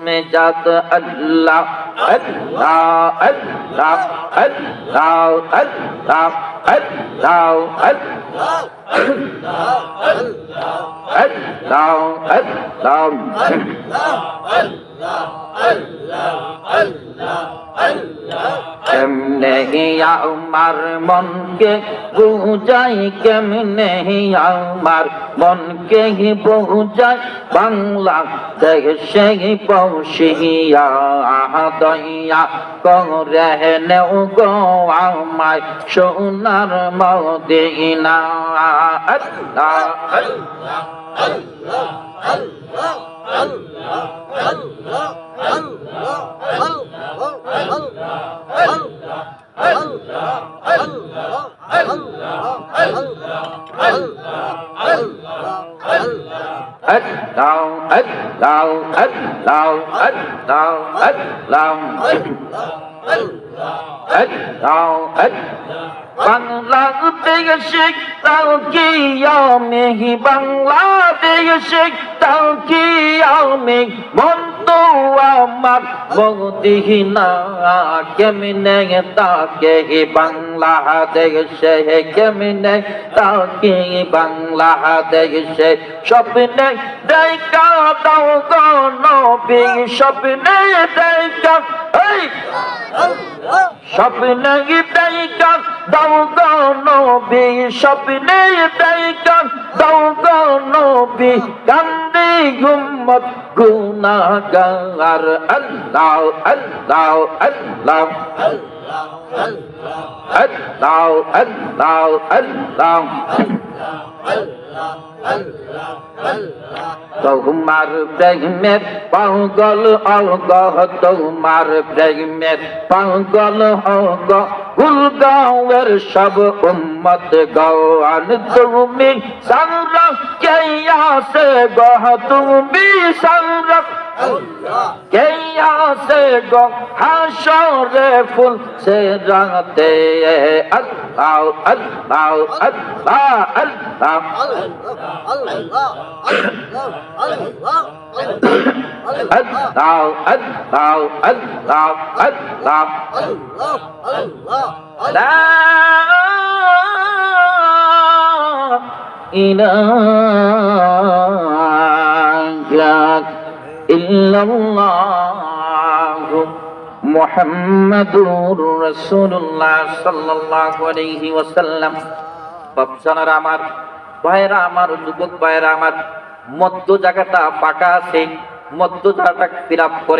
में जात अल्लाह अल्लाह अल्लाह अल्लाह अल्लाह अल्लाह अल्लाह केमने আমার মনকে বুঝাই কেমনে আমার মনকে বুঝাই বাংলা দেশে পৌঁছিয়া দয়া করে নেও গো আমায় সোনার মদিনা আল্লাহ আল্লাহ আল্লাহ আল্লাহ আল্লাহ আল্লাহ বাংলাদেশে তাও কি আমি বাংলাদেশে তাও কি আমি মন তো আমার মদিনা কেমনে তাকে বাংলাদেশে কেমনে তাকে বাংলাদেশে স্বপ্নে দেখা দাও গো নবী স্বপ্নে দেখা স্বপ্নে দেখা দাও গো নবী স্বপ্নে দেখা দাও গো নবী কান্দে উম্মত গুনাহগার আল্লাহ আল্লাহ আল্লাহ আল্লাহ আল্লাহ আল্লাহ তোমার প্রেমের পাগল অগহ তোমার প্রেমের পাগল অগ গুলগাঁওয়ের সব উম্মত গাওয়ান তুমি সারা কে আসে গহ তুমি সারা কে আসে গো হাসরে ফুল সে রাতে আল্লাহ আল্লাহ আল্লাহ আল্লাহ আল্লাহ আল্লাহ আল্লাহ লা ইলাহা ইল্লাল্লাহু মুহাম্মাদুর রাসূলুল্লাহ সাল্লাল্লাহু আলাইহি ওয়াসাল্লাম। বাপজানারা আমার, ভাইরা আমার, যুবক ভাইরা আমার, মধ্য জায়গাটা ফাঁকা আছে, মধ্য জায়গাটা ফিল আপ করে